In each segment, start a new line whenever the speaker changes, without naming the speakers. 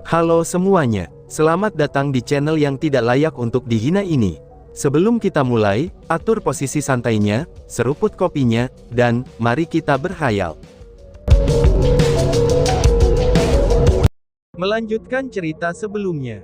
Halo semuanya, selamat datang di channel yang tidak layak untuk dihina ini. Sebelum kita mulai, atur posisi santainya, seruput kopinya, dan mari kita berhayal. Melanjutkan cerita sebelumnya.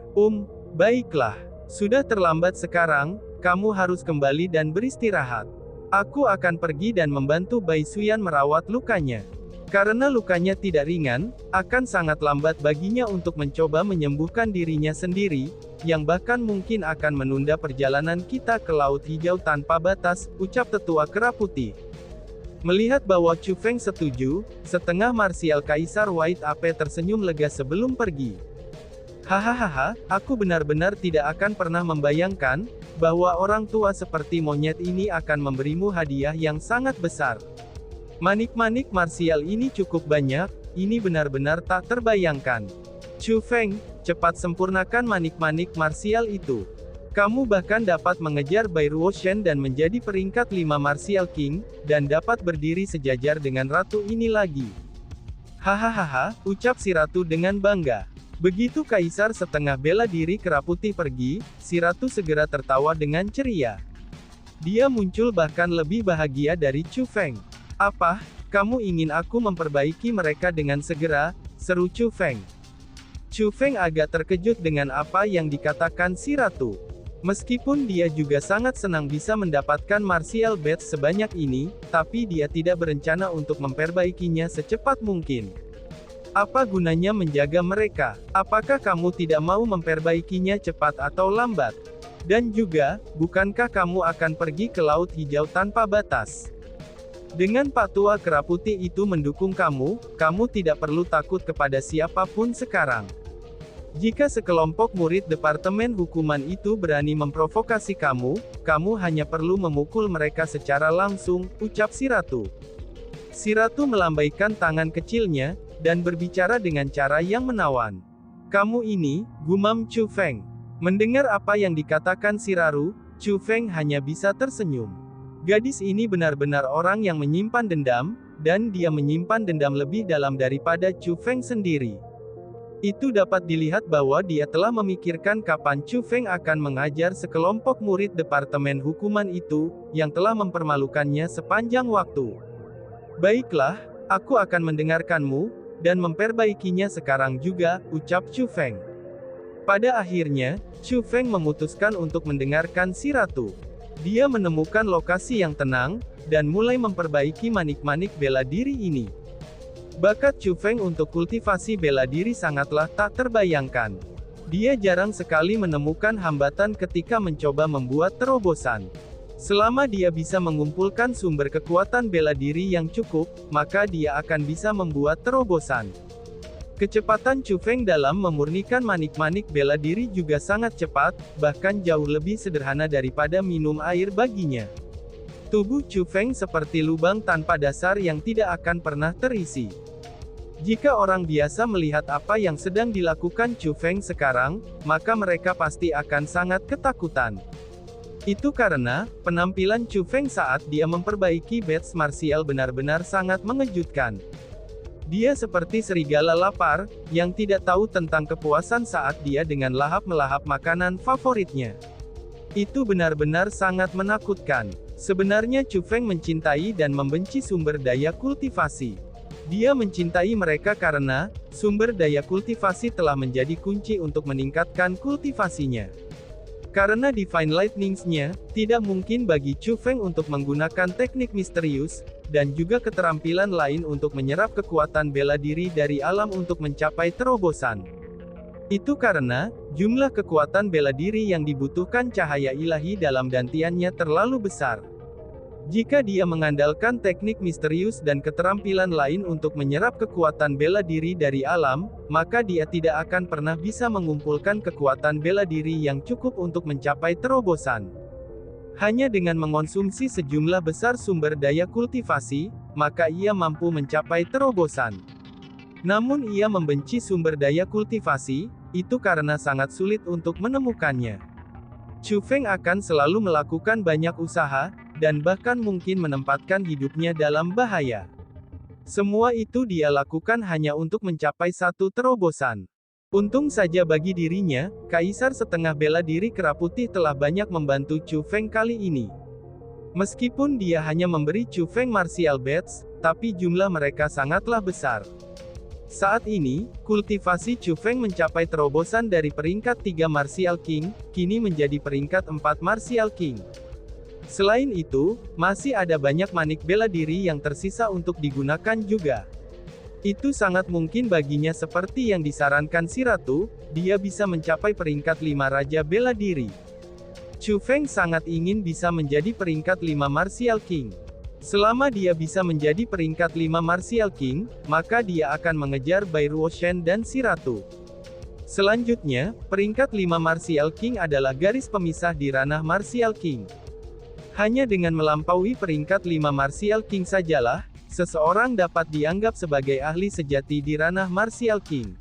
Baiklah. Sudah terlambat sekarang, kamu harus kembali dan beristirahat. Aku akan pergi dan membantu Bai Xuyan merawat lukanya. Karena lukanya tidak ringan, akan sangat lambat baginya untuk mencoba menyembuhkan dirinya sendiri, yang bahkan mungkin akan menunda perjalanan kita ke Laut Hijau tanpa batas, ucap tetua kera putih. Melihat bahwa Chu Feng setuju, setengah marsial Kaisar White Ape tersenyum lega sebelum pergi. Hahaha, aku benar-benar tidak akan pernah membayangkan, bahwa orang tua seperti monyet ini akan memberimu hadiah yang sangat besar. Manik-manik marsial ini cukup banyak, ini benar-benar tak terbayangkan. Chu Feng, cepat sempurnakan manik-manik marsial itu. Kamu bahkan dapat mengejar Bai Ruoshan dan menjadi peringkat 5 Martial King, dan dapat berdiri sejajar dengan ratu ini lagi. Hahaha, ucap si ratu dengan bangga. Begitu Kaisar setengah bela diri kera putih pergi, si ratu segera tertawa dengan ceria. Dia muncul bahkan lebih bahagia dari Chu Feng. Apa, kamu ingin aku memperbaiki mereka dengan segera, seru Chu Feng. Chu Feng agak terkejut dengan apa yang dikatakan si ratu. Meskipun dia juga sangat senang bisa mendapatkan martial badge sebanyak ini, tapi dia tidak berencana untuk memperbaikinya secepat mungkin. Apa gunanya menjaga mereka? Apakah kamu tidak mau memperbaikinya cepat atau lambat? Dan juga, bukankah kamu akan pergi ke Laut Hijau tanpa batas? Dengan Pak Tua Kera Putih itu mendukung kamu, kamu tidak perlu takut kepada siapapun sekarang. Jika sekelompok murid Departemen Hukuman itu berani memprovokasi kamu, kamu hanya perlu memukul mereka secara langsung, ucap si ratu. Si ratu melambaikan tangan kecilnya, dan berbicara dengan cara yang menawan. Kamu ini, gumam Chu Feng. Mendengar apa yang dikatakan si Raru, Chu Feng hanya bisa tersenyum. Gadis ini benar-benar orang yang menyimpan dendam, dan dia menyimpan dendam lebih dalam daripada Chu Feng sendiri. Itu dapat dilihat bahwa dia telah memikirkan kapan Chu Feng akan mengajar sekelompok murid Departemen Hukuman itu, yang telah mempermalukannya sepanjang waktu. Baiklah, aku akan mendengarkanmu, dan memperbaikinya sekarang juga, ucap Chu Feng. Pada akhirnya, Chu Feng memutuskan untuk mendengarkan si ratu. Dia menemukan lokasi yang tenang, dan mulai memperbaiki manik-manik bela diri ini. Bakat Chu Feng untuk kultivasi bela diri sangatlah tak terbayangkan. Dia jarang sekali menemukan hambatan ketika mencoba membuat terobosan. Selama dia bisa mengumpulkan sumber kekuatan bela diri yang cukup, maka dia akan bisa membuat terobosan. Kecepatan Chu Feng dalam memurnikan manik-manik bela diri juga sangat cepat, bahkan jauh lebih sederhana daripada minum air baginya. Tubuh Chu Feng seperti lubang tanpa dasar yang tidak akan pernah terisi. Jika orang biasa melihat apa yang sedang dilakukan Chu Feng sekarang, maka mereka pasti akan sangat ketakutan. Itu karena, penampilan Chu Feng saat dia memperbaiki badge martial benar-benar sangat mengejutkan. Dia seperti serigala lapar, yang tidak tahu tentang kepuasan saat dia dengan lahap melahap makanan favoritnya. Itu benar-benar sangat menakutkan. Sebenarnya Chu Feng mencintai dan membenci sumber daya kultivasi. Dia mencintai mereka karena, sumber daya kultivasi telah menjadi kunci untuk meningkatkan kultivasinya. Karena Divine Lightnings-nya, tidak mungkin bagi Chu Feng untuk menggunakan teknik misterius, dan juga keterampilan lain untuk menyerap kekuatan bela diri dari alam untuk mencapai terobosan. Itu karena, jumlah kekuatan bela diri yang dibutuhkan cahaya ilahi dalam dantiannya terlalu besar. Jika dia mengandalkan teknik misterius dan keterampilan lain untuk menyerap kekuatan bela diri dari alam, maka dia tidak akan pernah bisa mengumpulkan kekuatan bela diri yang cukup untuk mencapai terobosan. Hanya dengan mengonsumsi sejumlah besar sumber daya kultivasi, maka ia mampu mencapai terobosan. Namun ia membenci sumber daya kultivasi, itu karena sangat sulit untuk menemukannya. Chu Feng akan selalu melakukan banyak usaha, dan bahkan mungkin menempatkan hidupnya dalam bahaya. Semua itu dia lakukan hanya untuk mencapai satu terobosan. Untung saja bagi dirinya, Kaisar setengah bela diri Kera Putih telah banyak membantu Chu Feng kali ini. Meskipun dia hanya memberi Chu Feng martial badge, tapi jumlah mereka sangatlah besar. Saat ini, kultivasi Chu Feng mencapai terobosan dari peringkat 3 Martial King, kini menjadi peringkat 4 Martial King. Selain itu, masih ada banyak manik bela diri yang tersisa untuk digunakan juga. Itu sangat mungkin baginya seperti yang disarankan si Ratu, dia bisa mencapai peringkat 5 Raja Bela Diri. Chu Feng sangat ingin bisa menjadi peringkat 5 Martial King. Selama dia bisa menjadi peringkat 5 Martial King, maka dia akan mengejar Bai Ruoshan dan si Ratu. Selanjutnya, peringkat 5 Martial King adalah garis pemisah di ranah Martial King. Hanya dengan melampaui peringkat 5 Martial King sajalah, seseorang dapat dianggap sebagai ahli sejati di ranah Martial King.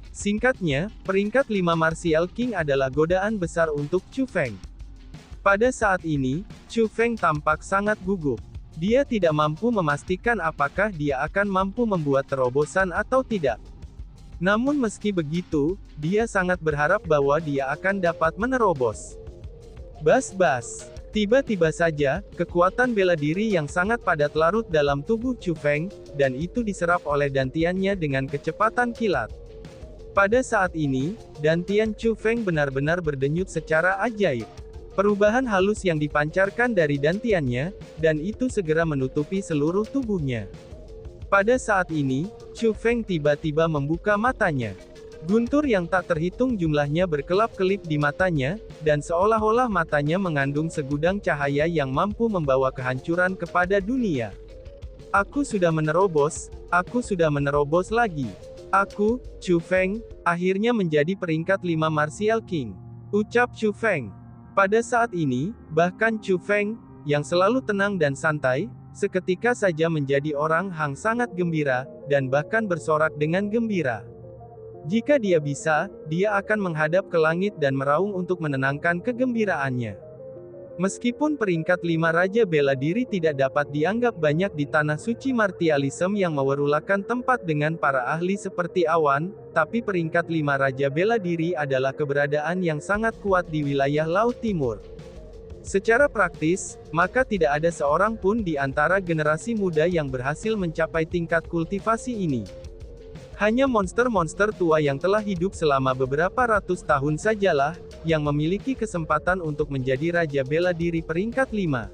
Singkatnya, peringkat 5 Martial King adalah godaan besar untuk Chu Feng. Pada saat ini, Chu Feng tampak sangat gugup. Dia tidak mampu memastikan apakah dia akan mampu membuat terobosan atau tidak. Namun meski begitu, dia sangat berharap bahwa dia akan dapat menerobos. Bas-bas. Tiba-tiba saja, kekuatan bela diri yang sangat padat larut dalam tubuh Chu Feng, dan itu diserap oleh dantiannya dengan kecepatan kilat. Pada saat ini, dantian Chu Feng benar-benar berdenyut secara ajaib. Perubahan halus yang dipancarkan dari dantiannya, dan itu segera menutupi seluruh tubuhnya. Pada saat ini, Chu Feng tiba-tiba membuka matanya. Guntur yang tak terhitung jumlahnya berkelap-kelip di matanya, dan seolah-olah matanya mengandung segudang cahaya yang mampu membawa kehancuran kepada dunia. Aku sudah menerobos lagi. Aku, Chu Feng, akhirnya menjadi peringkat 5 Martial King. Ucap Chu Feng. Pada saat ini, bahkan Chu Feng, yang selalu tenang dan santai, seketika saja menjadi orang yang sangat gembira, dan bahkan bersorak dengan gembira. Jika dia bisa, dia akan menghadap ke langit dan meraung untuk menenangkan kegembiraannya. Meskipun peringkat 5 Raja Bela Diri tidak dapat dianggap banyak di tanah suci martialisme yang mewerulakan tempat dengan para ahli seperti awan, tapi peringkat 5 Raja Bela Diri adalah keberadaan yang sangat kuat di wilayah Laut Timur. Secara praktis, maka tidak ada seorang pun di antara generasi muda yang berhasil mencapai tingkat kultivasi ini. Hanya monster-monster tua yang telah hidup selama beberapa ratus tahun sajalah, yang memiliki kesempatan untuk menjadi Raja Bela Diri peringkat 5.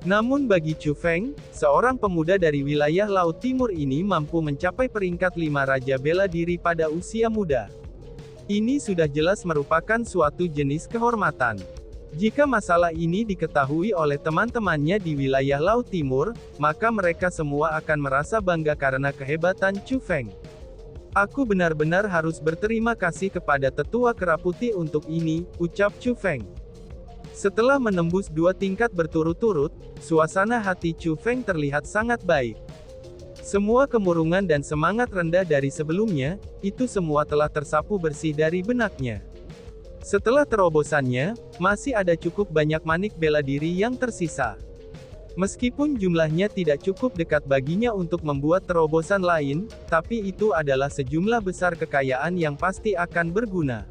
Namun bagi Chu Feng, seorang pemuda dari wilayah Laut Timur ini mampu mencapai peringkat 5 Raja Bela Diri pada usia muda. Ini sudah jelas merupakan suatu jenis kehormatan. Jika masalah ini diketahui oleh teman-temannya di wilayah Laut Timur, maka mereka semua akan merasa bangga karena kehebatan Chu Feng. Aku benar-benar harus berterima kasih kepada Tetua Kera Putih untuk ini, ucap Chu Feng. Setelah menembus 2 tingkat berturut-turut, suasana hati Chu Feng terlihat sangat baik. Semua kemurungan dan semangat rendah dari sebelumnya, itu semua telah tersapu bersih dari benaknya. Setelah terobosannya, masih ada cukup banyak manik bela diri yang tersisa. Meskipun jumlahnya tidak cukup dekat baginya untuk membuat terobosan lain, tapi itu adalah sejumlah besar kekayaan yang pasti akan berguna.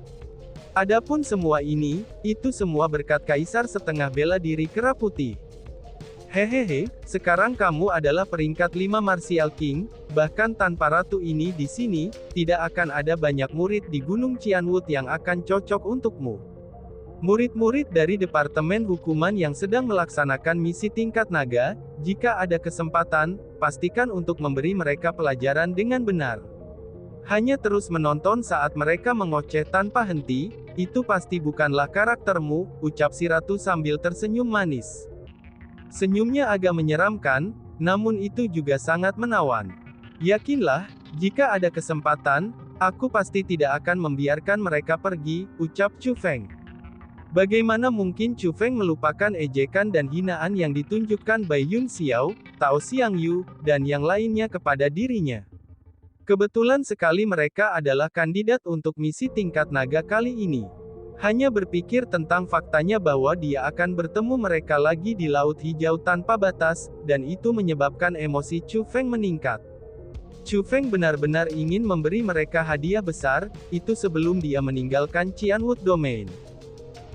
Adapun semua ini, itu semua berkat Kaisar setengah bela diri Kera Putih. Hehehe, sekarang kamu adalah peringkat 5 Martial King, bahkan tanpa ratu ini di sini, tidak akan ada banyak murid di Gunung Qianwood yang akan cocok untukmu. Murid-murid dari Departemen Hukuman yang sedang melaksanakan misi tingkat naga, jika ada kesempatan, pastikan untuk memberi mereka pelajaran dengan benar. Hanya terus menonton saat mereka mengoceh tanpa henti, itu pasti bukanlah karaktermu, ucap si Ratu sambil tersenyum manis. Senyumnya agak menyeramkan, namun itu juga sangat menawan. Yakinlah, jika ada kesempatan, aku pasti tidak akan membiarkan mereka pergi, ucap Chu Feng. Bagaimana mungkin Chu Feng melupakan ejekan dan hinaan yang ditunjukkan Bai Yun Xiao, Tao Xiangyu, dan yang lainnya kepada dirinya. Kebetulan sekali mereka adalah kandidat untuk misi tingkat naga kali ini. Hanya berpikir tentang faktanya bahwa dia akan bertemu mereka lagi di Laut Hijau tanpa batas, dan itu menyebabkan emosi Chu Feng meningkat. Chu Feng benar-benar ingin memberi mereka hadiah besar, itu sebelum dia meninggalkan Qianwood Domain.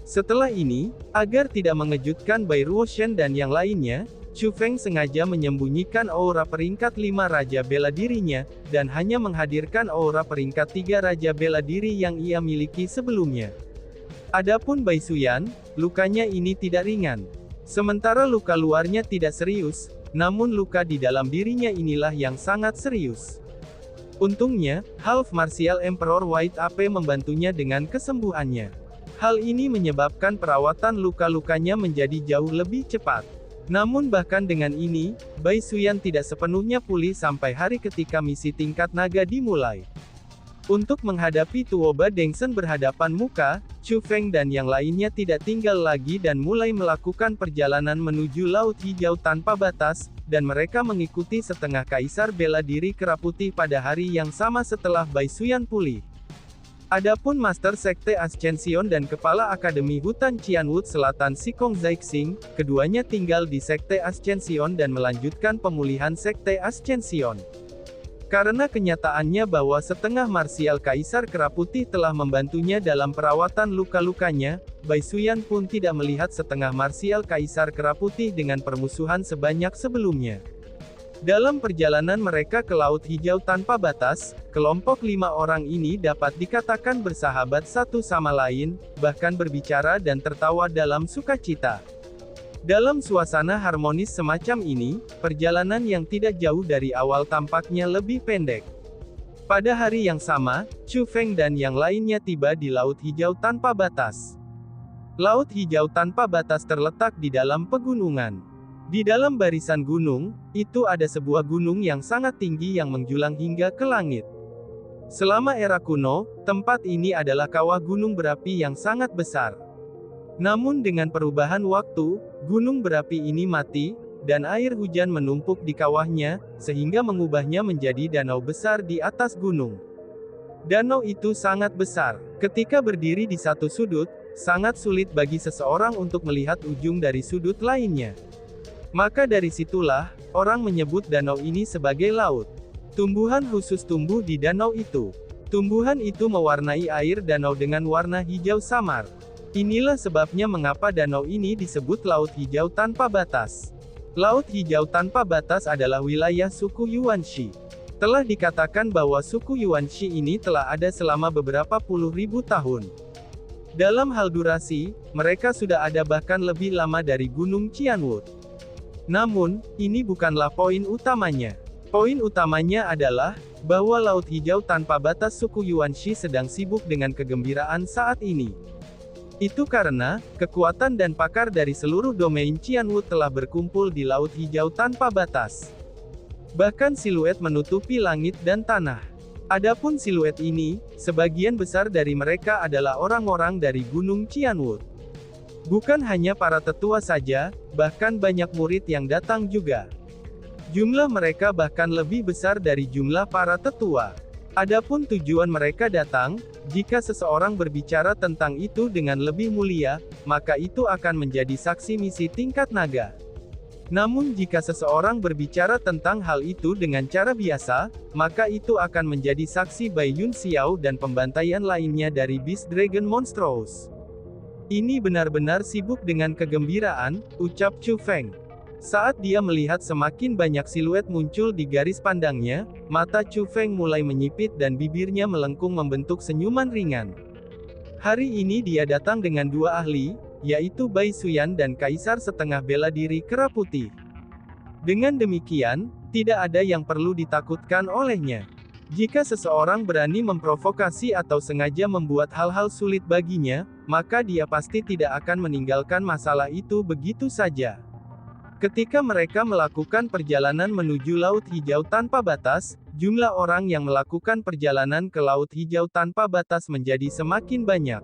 Setelah ini, agar tidak mengejutkan Bai Ruoshan dan yang lainnya, Chu Feng sengaja menyembunyikan aura peringkat 5 Raja Bela Dirinya, dan hanya menghadirkan aura peringkat 3 Raja Bela Diri yang ia miliki sebelumnya. Adapun Bai Suyan, lukanya ini tidak ringan. Sementara luka luarnya tidak serius, namun luka di dalam dirinya inilah yang sangat serius. Untungnya, Half Martial Emperor White Ape membantunya dengan kesembuhannya. Hal ini menyebabkan perawatan luka-lukanya menjadi jauh lebih cepat. Namun bahkan dengan ini, Bai Suyan tidak sepenuhnya pulih sampai hari ketika misi tingkat naga dimulai. Untuk menghadapi Tuoba Dengsen berhadapan muka, Chu Feng dan yang lainnya tidak tinggal lagi dan mulai melakukan perjalanan menuju Laut Hijau tanpa batas, dan mereka mengikuti setengah kaisar bela diri Kera Putih pada hari yang sama setelah Bai Suyan pulih. Adapun Master Sekte Ascension dan Kepala Akademi Hutan Qianwood Selatan Sikong Zaixing, keduanya tinggal di Sekte Ascension dan melanjutkan pemulihan Sekte Ascension. Karena kenyataannya bahwa setengah marsial Kaisar Kera Putih telah membantunya dalam perawatan luka-lukanya, Bai Suyan pun tidak melihat setengah marsial Kaisar Kera Putih dengan permusuhan sebanyak sebelumnya. Dalam perjalanan mereka ke Laut Hijau tanpa batas, kelompok 5 orang ini dapat dikatakan bersahabat satu sama lain, bahkan berbicara dan tertawa dalam sukacita. Dalam suasana harmonis semacam ini, perjalanan yang tidak jauh dari awal tampaknya lebih pendek. Pada hari yang sama, Chu Feng dan yang lainnya tiba di Laut Hijau tanpa batas. Laut Hijau tanpa batas terletak di dalam pegunungan. Di dalam barisan gunung, itu ada sebuah gunung yang sangat tinggi yang menjulang hingga ke langit. Selama era kuno, tempat ini adalah kawah gunung berapi yang sangat besar. Namun dengan perubahan waktu, gunung berapi ini mati, dan air hujan menumpuk di kawahnya, sehingga mengubahnya menjadi danau besar di atas gunung. Danau itu sangat besar. Ketika berdiri di satu sudut, sangat sulit bagi seseorang untuk melihat ujung dari sudut lainnya. Maka dari situlah, orang menyebut danau ini sebagai laut. Tumbuhan khusus tumbuh di danau itu. Tumbuhan itu mewarnai air danau dengan warna hijau samar. Inilah sebabnya mengapa danau ini disebut Laut Hijau Tanpa Batas. Laut Hijau Tanpa Batas adalah wilayah suku Yuanxi. Telah dikatakan bahwa suku Yuanxi ini telah ada selama beberapa puluh ribu tahun. Dalam hal durasi, mereka sudah ada bahkan lebih lama dari Gunung Qianwood. Namun, ini bukanlah poin utamanya. Poin utamanya adalah bahwa Laut Hijau Tanpa Batas suku Yuanxi sedang sibuk dengan kegembiraan saat ini. Itu karena, kekuatan dan pakar dari seluruh domain Qianwood telah berkumpul di Laut Hijau Tanpa Batas. Bahkan siluet menutupi langit dan tanah. Adapun siluet ini, sebagian besar dari mereka adalah orang-orang dari Gunung Qianwood. Bukan hanya para tetua saja, bahkan banyak murid yang datang juga. Jumlah mereka bahkan lebih besar dari jumlah para tetua. Adapun tujuan mereka datang, jika seseorang berbicara tentang itu dengan lebih mulia, maka itu akan menjadi saksi misi tingkat naga. Namun jika seseorang berbicara tentang hal itu dengan cara biasa, maka itu akan menjadi saksi Bai Yun Xiao dan pembantaian lainnya dari Beast Dragon Monstrous. Ini benar-benar sibuk dengan kegembiraan, ucap Chu Feng. Saat dia melihat semakin banyak siluet muncul di garis pandangnya, mata Chu Feng mulai menyipit dan bibirnya melengkung membentuk senyuman ringan. Hari ini dia datang dengan 2 ahli, yaitu Bai Suyan dan Kaisar Setengah Bela Diri Kera Putih. Dengan demikian, tidak ada yang perlu ditakutkan olehnya. Jika seseorang berani memprovokasi atau sengaja membuat hal-hal sulit baginya, maka dia pasti tidak akan meninggalkan masalah itu begitu saja. Ketika mereka melakukan perjalanan menuju Laut Hijau Tanpa Batas, jumlah orang yang melakukan perjalanan ke Laut Hijau Tanpa Batas menjadi semakin banyak.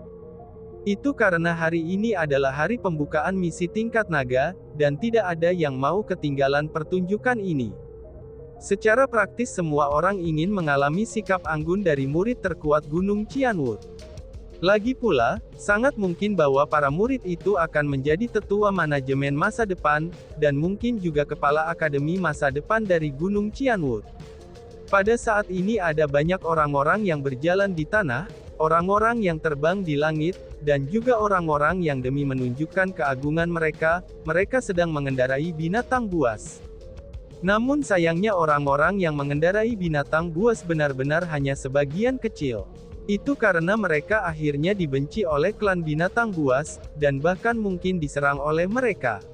Itu karena hari ini adalah hari pembukaan misi tingkat naga, dan tidak ada yang mau ketinggalan pertunjukan ini. Secara praktis semua orang ingin mengalami sikap anggun dari murid terkuat Gunung Qianwood. Lagi pula, sangat mungkin bahwa para murid itu akan menjadi tetua manajemen masa depan, dan mungkin juga kepala akademi masa depan dari Gunung Qianwood. Pada saat ini ada banyak orang-orang yang berjalan di tanah, orang-orang yang terbang di langit, dan juga orang-orang yang demi menunjukkan keagungan mereka, mereka sedang mengendarai binatang buas. Namun sayangnya orang-orang yang mengendarai binatang buas benar-benar hanya sebagian kecil. Itu karena mereka akhirnya dibenci oleh klan binatang buas, dan bahkan mungkin diserang oleh mereka.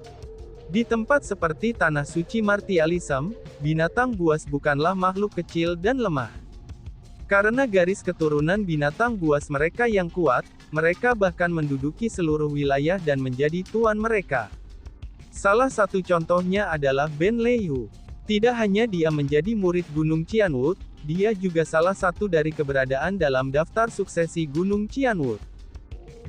Di tempat seperti Tanah Suci Martialism, binatang buas bukanlah makhluk kecil dan lemah. Karena garis keturunan binatang buas mereka yang kuat, mereka bahkan menduduki seluruh wilayah dan menjadi tuan mereka. Salah satu contohnya adalah Ben Leihu. Tidak hanya dia menjadi murid Gunung Qianwood, dia juga salah satu dari keberadaan dalam daftar suksesi Gunung Qianwood.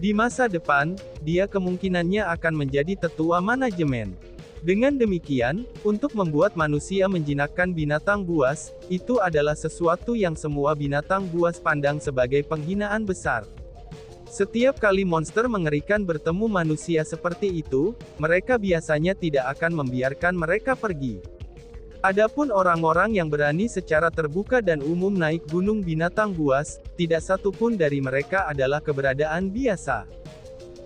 Di masa depan, dia kemungkinannya akan menjadi tetua manajemen. Dengan demikian, untuk membuat manusia menjinakkan binatang buas, itu adalah sesuatu yang semua binatang buas pandang sebagai penghinaan besar. Setiap kali monster mengerikan bertemu manusia seperti itu, mereka biasanya tidak akan membiarkan mereka pergi. Adapun orang-orang yang berani secara terbuka dan umum naik gunung binatang buas, tidak satupun dari mereka adalah keberadaan biasa.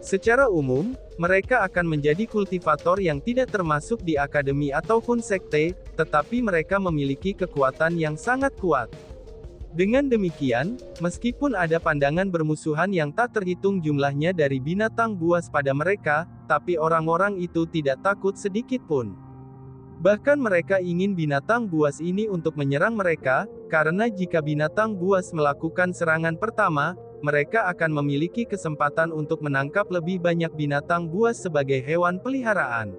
Secara umum, mereka akan menjadi kultivator yang tidak termasuk di akademi ataupun sekte, tetapi mereka memiliki kekuatan yang sangat kuat. Dengan demikian, meskipun ada pandangan bermusuhan yang tak terhitung jumlahnya dari binatang buas pada mereka, tapi orang-orang itu tidak takut sedikit pun. Bahkan mereka ingin binatang buas ini untuk menyerang mereka, karena jika binatang buas melakukan serangan pertama, mereka akan memiliki kesempatan untuk menangkap lebih banyak binatang buas sebagai hewan peliharaan.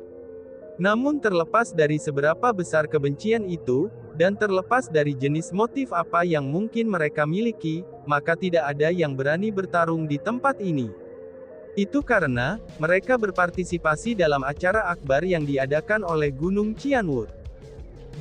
Namun terlepas dari seberapa besar kebencian itu, dan terlepas dari jenis motif apa yang mungkin mereka miliki, maka tidak ada yang berani bertarung di tempat ini. Itu karena, mereka berpartisipasi dalam acara akbar yang diadakan oleh Gunung Qianwood.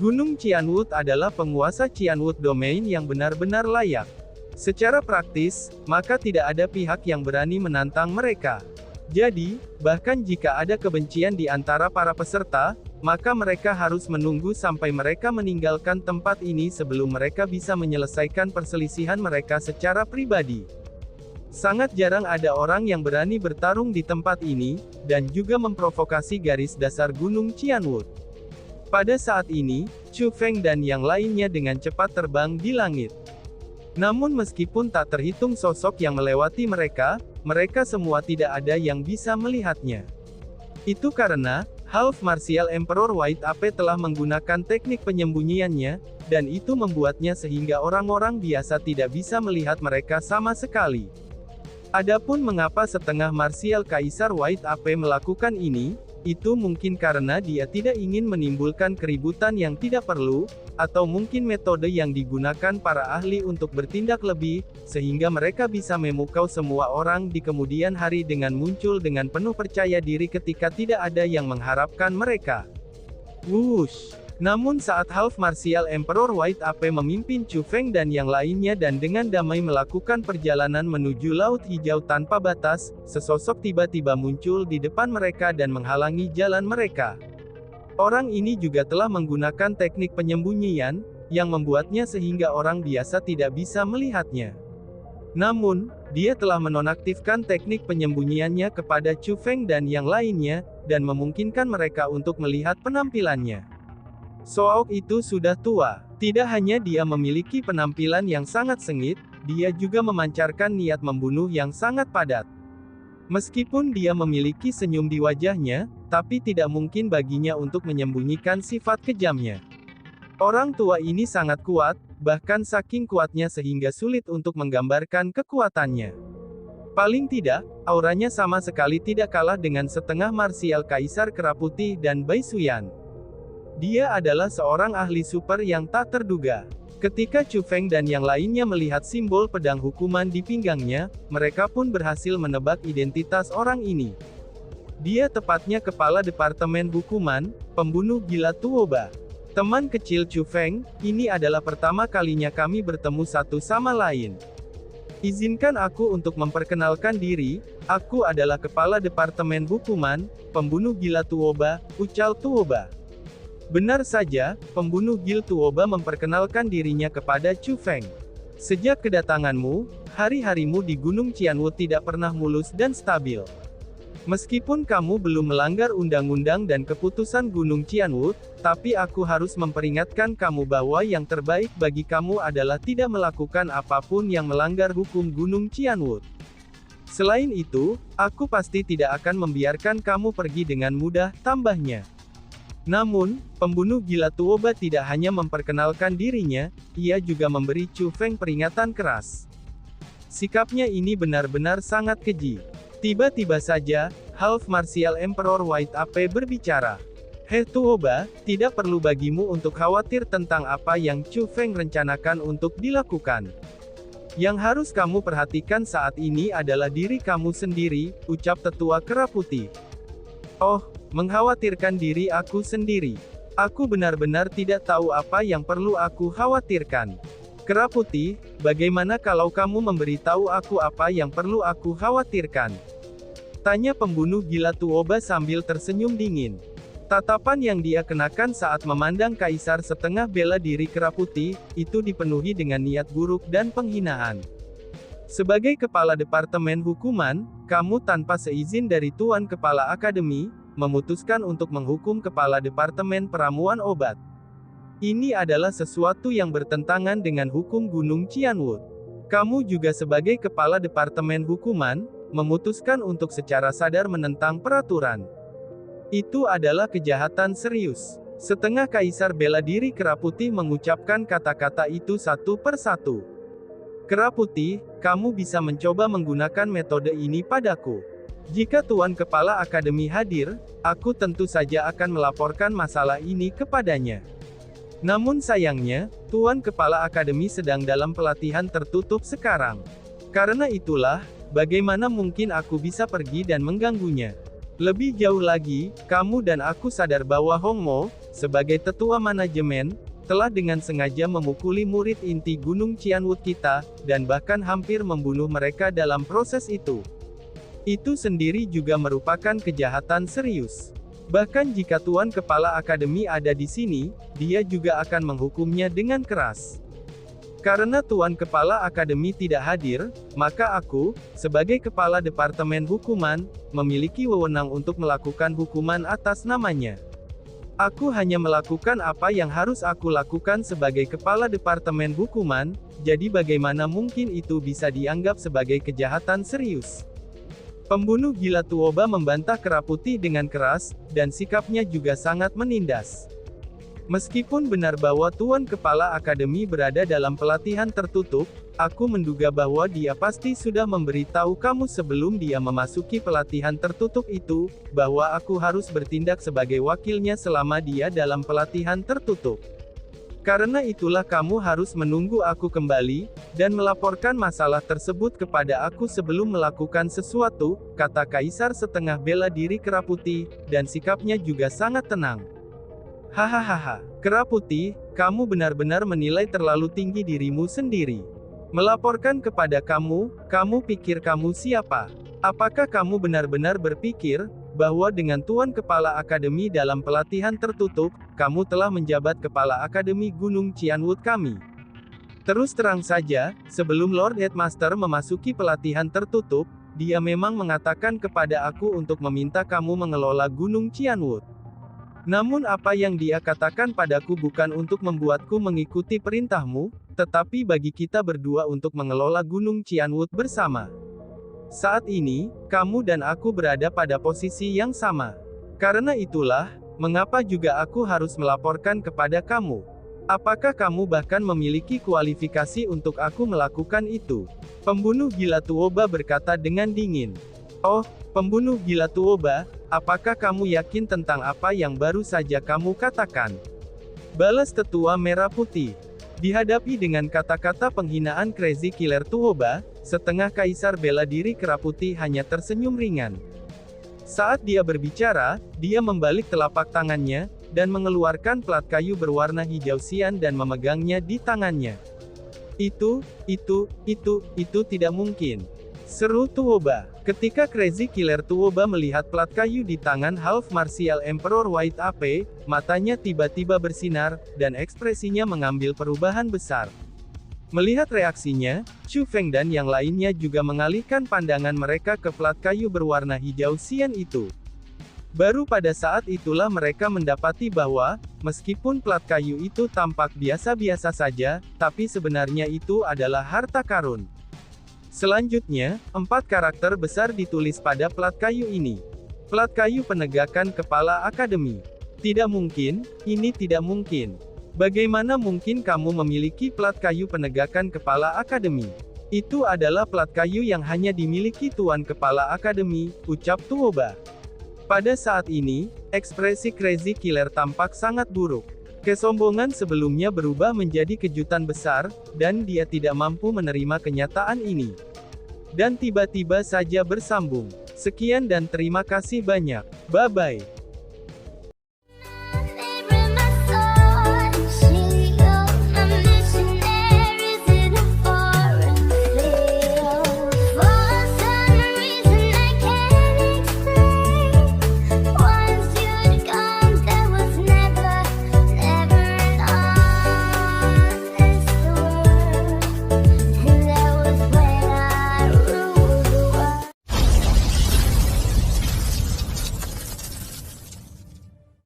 Gunung Qianwood adalah penguasa Qianwood Domain yang benar-benar layak. Secara praktis, maka tidak ada pihak yang berani menantang mereka. Jadi, bahkan jika ada kebencian di antara para peserta, maka mereka harus menunggu sampai mereka meninggalkan tempat ini sebelum mereka bisa menyelesaikan perselisihan mereka secara pribadi. Sangat jarang ada orang yang berani bertarung di tempat ini, dan juga memprovokasi garis dasar Gunung Qianwood. Pada saat ini, Chu Feng dan yang lainnya dengan cepat terbang di langit. Namun meskipun tak terhitung sosok yang melewati mereka, mereka semua tidak ada yang bisa melihatnya. Itu karena, Half Martial Emperor White Ape telah menggunakan teknik penyembunyiannya, dan itu membuatnya sehingga orang-orang biasa tidak bisa melihat mereka sama sekali. Adapun mengapa setengah martial Kaisar White Ape melakukan ini, itu mungkin karena dia tidak ingin menimbulkan keributan yang tidak perlu, atau mungkin metode yang digunakan para ahli untuk bertindak lebih, sehingga mereka bisa memukau semua orang di kemudian hari dengan muncul dengan penuh percaya diri ketika tidak ada yang mengharapkan mereka. Wush! Namun saat Half Martial Emperor White Ape memimpin Chu Feng dan yang lainnya dan dengan damai melakukan perjalanan menuju Laut Hijau tanpa batas, sesosok tiba-tiba muncul di depan mereka dan menghalangi jalan mereka. Orang ini juga telah menggunakan teknik penyembunyian, yang membuatnya sehingga orang biasa tidak bisa melihatnya. Namun, dia telah menonaktifkan teknik penyembunyiannya kepada Chu Feng dan yang lainnya, dan memungkinkan mereka untuk melihat penampilannya. Sook itu sudah tua. Tidak hanya dia memiliki penampilan yang sangat sengit, dia juga memancarkan niat membunuh yang sangat padat. Meskipun dia memiliki senyum di wajahnya, tapi tidak mungkin baginya untuk menyembunyikan sifat kejamnya. Orang tua ini sangat kuat, bahkan saking kuatnya sehingga sulit untuk menggambarkan kekuatannya. Paling tidak, auranya sama sekali tidak kalah dengan setengah martial Kaisar Kera Putih dan Bai Xuyan. Dia adalah seorang ahli super yang tak terduga. Ketika Chu Feng dan yang lainnya melihat simbol pedang hukuman di pinggangnya, mereka pun berhasil menebak identitas orang ini. Dia tepatnya kepala Departemen Hukuman, pembunuh gila Tuoba. Teman kecil Chu Feng, ini adalah pertama kalinya kami bertemu satu sama lain. Izinkan aku untuk memperkenalkan diri, aku adalah kepala Departemen Hukuman, pembunuh gila Tuoba, ucal Tuoba. Benar saja, pembunuh Gil Tuoba memperkenalkan dirinya kepada Chu Feng. Sejak kedatanganmu, hari-harimu di Gunung Qianwu tidak pernah mulus dan stabil. Meskipun kamu belum melanggar undang-undang dan keputusan Gunung Qianwu, tapi aku harus memperingatkan kamu bahwa yang terbaik bagi kamu adalah tidak melakukan apapun yang melanggar hukum Gunung Qianwu. Selain itu, aku pasti tidak akan membiarkan kamu pergi dengan mudah, tambahnya. Namun, pembunuh gila Tuoba tidak hanya memperkenalkan dirinya, ia juga memberi Chu Feng peringatan keras. Sikapnya ini benar-benar sangat keji. Tiba-tiba saja, Half Martial Emperor White Ape berbicara. Hei Tuoba, tidak perlu bagimu untuk khawatir tentang apa yang Chu Feng rencanakan untuk dilakukan. Yang harus kamu perhatikan saat ini adalah diri kamu sendiri, ucap tetua Kera Putih. Oh, mengkhawatirkan diri aku sendiri. Aku benar-benar tidak tahu apa yang perlu aku khawatirkan. Kera Putih, bagaimana kalau kamu memberitahu aku apa yang perlu aku khawatirkan? Tanya pembunuh gila Tuoba sambil tersenyum dingin. Tatapan yang dia kenakan saat memandang kaisar setengah bela diri Kera Putih, itu dipenuhi dengan niat buruk dan penghinaan. Sebagai kepala departemen hukuman, kamu tanpa seizin dari Tuan Kepala Akademi, memutuskan untuk menghukum kepala departemen peramuan obat. Ini adalah sesuatu yang bertentangan dengan hukum Gunung Qianwu. Kamu juga sebagai kepala departemen hukuman, memutuskan untuk secara sadar menentang peraturan. Itu adalah kejahatan serius. Setengah kaisar bela diri Kera Putih mengucapkan kata-kata itu satu persatu. Kera Putih, kamu bisa mencoba menggunakan metode ini padaku. Jika Tuan Kepala Akademi hadir, aku tentu saja akan melaporkan masalah ini kepadanya. Namun sayangnya, Tuan Kepala Akademi sedang dalam pelatihan tertutup sekarang. Karena itulah, bagaimana mungkin aku bisa pergi dan mengganggunya? Lebih jauh lagi, kamu dan aku sadar bahwa Hong Mo, sebagai tetua manajemen, telah dengan sengaja memukuli murid inti Gunung Qianwu kita, dan bahkan hampir membunuh mereka dalam proses itu. Itu sendiri juga merupakan kejahatan serius. Bahkan jika Tuan Kepala Akademi ada di sini, dia juga akan menghukumnya dengan keras. Karena Tuan Kepala Akademi tidak hadir, maka aku, sebagai Kepala Departemen Hukuman, memiliki wewenang untuk melakukan hukuman atas namanya. Aku hanya melakukan apa yang harus aku lakukan sebagai Kepala Departemen Hukuman, jadi bagaimana mungkin itu bisa dianggap sebagai kejahatan serius? Pembunuh gila Tuoba membantah Kera Putih dengan keras, dan sikapnya juga sangat menindas. Meskipun benar bahwa Tuan Kepala Akademi berada dalam pelatihan tertutup, aku menduga bahwa dia pasti sudah memberitahu kamu sebelum dia memasuki pelatihan tertutup itu, bahwa aku harus bertindak sebagai wakilnya selama dia dalam pelatihan tertutup. Karena itulah kamu harus menunggu aku kembali, dan melaporkan masalah tersebut kepada aku sebelum melakukan sesuatu, kata Kaisar setengah bela diri Kera Putih, dan sikapnya juga sangat tenang. Hahaha, Kera Putih, kamu benar-benar menilai terlalu tinggi dirimu sendiri. Melaporkan kepada kamu pikir kamu siapa? Apakah kamu benar-benar berpikir, bahwa dengan Tuan Kepala Akademi dalam pelatihan tertutup, kamu telah menjabat Kepala Akademi Gunung Qianwu kami? Terus terang saja, sebelum Lord Headmaster memasuki pelatihan tertutup, dia memang mengatakan kepada aku untuk meminta kamu mengelola Gunung Qianwu. Namun apa yang dia katakan padaku bukan untuk membuatku mengikuti perintahmu, tetapi bagi kita berdua untuk mengelola Gunung Qianwu bersama. Saat ini, kamu dan aku berada pada posisi yang sama. Karena itulah, mengapa juga aku harus melaporkan kepada kamu? Apakah kamu bahkan memiliki kualifikasi untuk aku melakukan itu? Pembunuh gila Tuoba berkata dengan dingin. Oh, pembunuh gila Tuoba, apakah kamu yakin tentang apa yang baru saja kamu katakan? Balas tetua merah putih. Dihadapi dengan kata-kata penghinaan Crazy Killer Tuoba, setengah kaisar bela diri Kera Putih hanya tersenyum ringan. Saat dia berbicara, dia membalik telapak tangannya, dan mengeluarkan plat kayu berwarna hijau sian dan memegangnya di tangannya. Itu tidak mungkin. Seru Tuoba. Ketika Crazy Killer Tuoba melihat plat kayu di tangan Half Martial Emperor White Ape, matanya tiba-tiba bersinar, dan ekspresinya mengambil perubahan besar. Melihat reaksinya, Chu Feng dan yang lainnya juga mengalihkan pandangan mereka ke plat kayu berwarna hijau sian itu. Baru pada saat itulah mereka mendapati bahwa, meskipun plat kayu itu tampak biasa-biasa saja, tapi sebenarnya itu adalah harta karun. Selanjutnya, 4 karakter besar ditulis pada plat kayu ini. Plat kayu penegakan kepala akademi. Tidak mungkin, ini tidak mungkin. Bagaimana mungkin kamu memiliki plat kayu penegakan kepala akademi? Itu adalah plat kayu yang hanya dimiliki Tuan Kepala Akademi, ucap Tuoba. Pada saat ini, ekspresi Crazy Killer tampak sangat buruk. Kesombongan sebelumnya berubah menjadi kejutan besar, dan dia tidak mampu menerima kenyataan ini. Dan tiba-tiba saja bersambung. Sekian dan terima kasih banyak. Bye-bye.